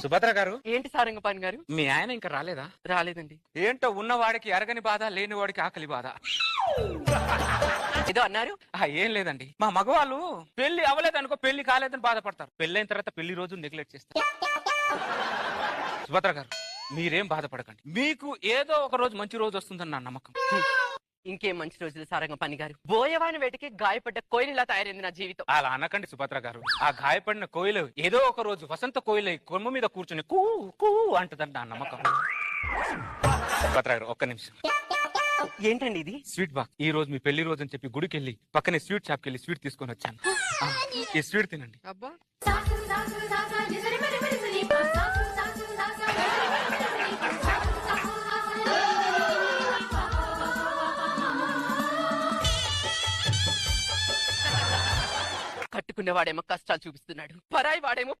సుభద్ర గారు, ఏంటి సారంగపాణి గారు? మీ ఆయన ఇంకా రాలేదా? రాలేదండి. ఏంటో ఉన్నవాడికి అరగని బాధ, లేని వాడికి ఆకలి బాధ. ఏదో అన్నారు. ఏం లేదండి, మా మగవాళ్ళు పెళ్లి అవ్వలేదనుకో, పెళ్లి కాలేదని బాధపడతారు. పెళ్ళైన తర్వాత పెళ్లి రోజు నెగ్లెక్ట్ చేస్తారు. సుభద్ర గారు, మీరేం బాధపడకండి, మీకు ఏదో ఒక రోజు మంచి రోజు వస్తుందని నా నమ్మకం. ఇంకేం మంచి రోజులు సారంగపాణి గారు. బోయవాని వేటకి గాయపడ్డ కోయిలలా తయారైంది నా జీవితం. అలా అనకండి సుభద్ర గారు. ఆ గాయపడిన కోయిలు ఏదో ఒక రోజు వసంత కోయిలై కొమ్మ మీద కూర్చుని కూ కూ అంటదని నా నమ్మకం. సుభద్ర గారు, ఒక్క నిమిషం. ఏంటండి ఇది? Sweet box. ఈ రోజు మీ పెళ్లి రోజు అని చెప్పి గుడికి వెళ్ళి పక్కనే స్వీట్ షాప్కి వెళ్ళి స్వీట్ తీసుకొని వచ్చాను. ఈ స్వీట్ తినండి. అబ్బా, కట్టుకునేవాడేమో కష్టాలు చూపిస్తున్నాడు, పరాయి వాడేమో